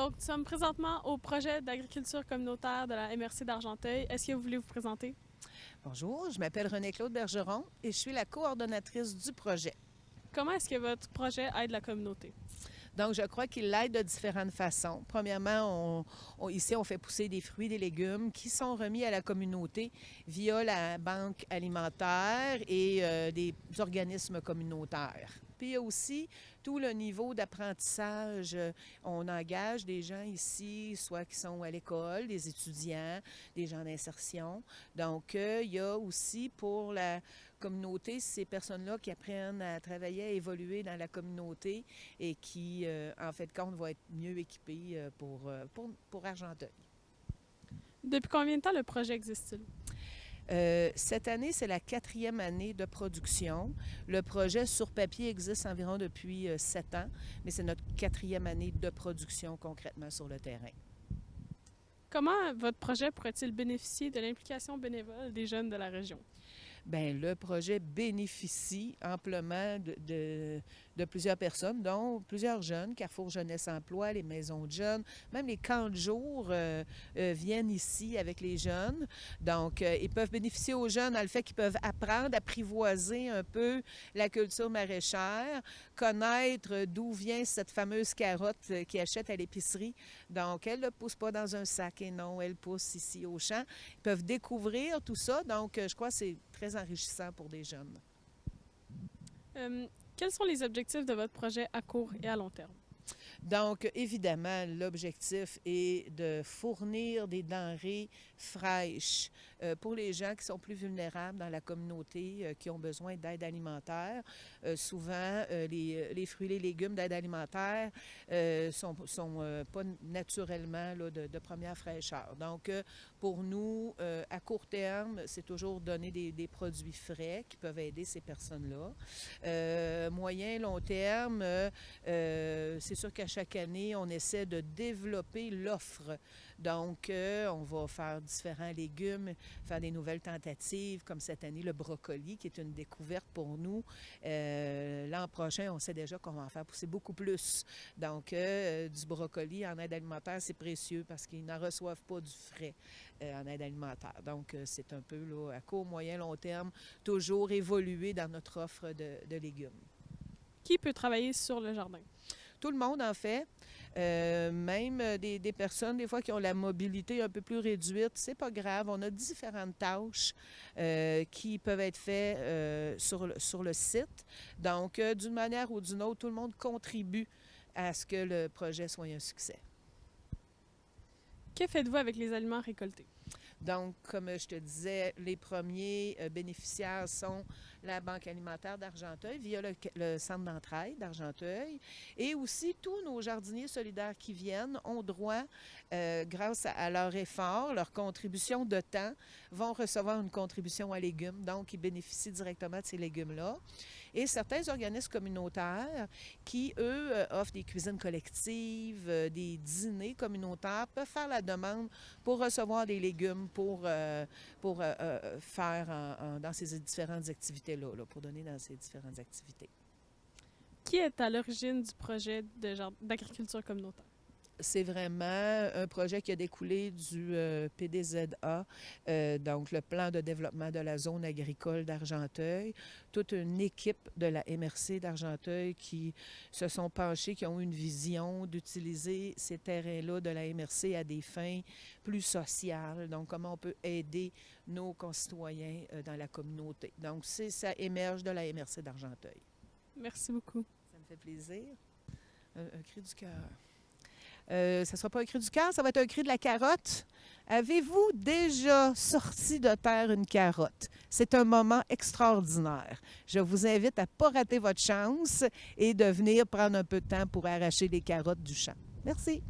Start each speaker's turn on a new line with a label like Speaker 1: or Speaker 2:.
Speaker 1: Donc, nous sommes présentement au projet d'agriculture communautaire de la MRC d'Argenteuil. Est-ce que vous voulez vous présenter?
Speaker 2: Bonjour, je m'appelle Renée-Claude Bergeron et je suis la coordonnatrice du projet.
Speaker 1: Comment est-ce que votre projet aide la communauté?
Speaker 2: Donc, je crois qu'il l'aide de différentes façons. Premièrement, ici, on fait pousser des fruits et des légumes qui sont remis à la communauté via la banque alimentaire et des organismes communautaires. Puis il y a aussi tout le niveau d'apprentissage. On engage des gens ici, soit qui sont à l'école, des étudiants, des gens d'insertion. Donc, il y a aussi pour la communauté, ces personnes-là qui apprennent à travailler, à évoluer dans la communauté et qui, en fait de compte, vont être mieux équipées pour Argenteuil.
Speaker 1: Depuis combien de temps le projet existe-t-il?
Speaker 2: Cette année, c'est la 4e année de production. Le projet sur papier existe environ depuis 7 ans, mais c'est notre 4e année de production concrètement sur le terrain.
Speaker 1: Comment votre projet pourrait-il bénéficier de l'implication bénévole des jeunes de la région?
Speaker 2: Bien, le projet bénéficie amplement de plusieurs personnes, dont plusieurs jeunes, Carrefour Jeunesse Emploi, les maisons de jeunes, même les camps de jour viennent ici avec les jeunes. Donc, ils peuvent bénéficier aux jeunes dans le fait qu'ils peuvent apprendre, apprivoiser un peu la culture maraîchère, connaître d'où vient cette fameuse carotte qu'ils achètent à l'épicerie. Donc, elle ne pousse pas dans un sac et non, elle pousse ici au champ. Ils peuvent découvrir tout ça. Donc, je crois que c'est très enrichissant pour des jeunes.
Speaker 1: Quels sont les objectifs de votre projet à court et à long terme?
Speaker 2: Donc, évidemment, l'objectif est de fournir des denrées fraîches pour les gens qui sont plus vulnérables dans la communauté, qui ont besoin d'aide alimentaire. Souvent, les fruits et les légumes d'aide alimentaire sont pas naturellement là, de première fraîcheur. Donc, pour nous, à court terme, c'est toujours donner des produits frais qui peuvent aider ces personnes-là. Moyen, long terme, c'est sûr qu'à chaque année, on essaie de développer l'offre. Donc, on va faire différents légumes, faire des nouvelles tentatives, comme cette année, le brocoli, qui est une découverte pour nous. L'an prochain, on sait déjà qu'on va en faire pousser beaucoup plus. Donc, du brocoli en aide alimentaire, c'est précieux parce qu'ils n'en reçoivent pas du frais en aide alimentaire. Donc, c'est un peu là, à court, moyen, long terme, toujours évoluer dans notre offre de légumes.
Speaker 1: Qui peut travailler sur le jardin?
Speaker 2: Tout le monde en fait, même des personnes des fois qui ont la mobilité un peu plus réduite, c'est pas grave. On a différentes tâches qui peuvent être faites sur le site. Donc, d'une manière ou d'une autre, tout le monde contribue à ce que le projet soit un succès.
Speaker 1: Que faites-vous avec les aliments récoltés?
Speaker 2: Donc, comme je te disais, les premiers bénéficiaires sont la Banque alimentaire d'Argenteuil via le centre d'entraide d'Argenteuil. Et aussi, tous nos jardiniers solidaires qui viennent ont droit, grâce à leur effort, leur contribution de temps, vont recevoir une contribution à légumes. Donc, ils bénéficient directement de ces légumes-là. Et certains organismes communautaires qui, eux, offrent des cuisines collectives, des dîners communautaires, peuvent faire la demande pour recevoir des légumes pour faire dans ces différentes activités-là, pour donner dans ces différentes activités.
Speaker 1: Qui est à l'origine du projet d'agriculture communautaire?
Speaker 2: C'est vraiment un projet qui a découlé du PDZA, donc le plan de développement de la zone agricole d'Argenteuil. Toute une équipe de la MRC d'Argenteuil qui se sont penchés, qui ont eu une vision d'utiliser ces terrains-là de la MRC à des fins plus sociales. Donc, comment on peut aider nos concitoyens dans la communauté. Donc, ça émerge de la MRC d'Argenteuil.
Speaker 1: Merci beaucoup.
Speaker 2: Ça me fait plaisir. Un cri du cœur. Ça ne sera pas un cri du cœur, ça va être un cri de la carotte. Avez-vous déjà sorti de terre une carotte? C'est un moment extraordinaire. Je vous invite à ne pas rater votre chance et de venir prendre un peu de temps pour arracher les carottes du champ. Merci.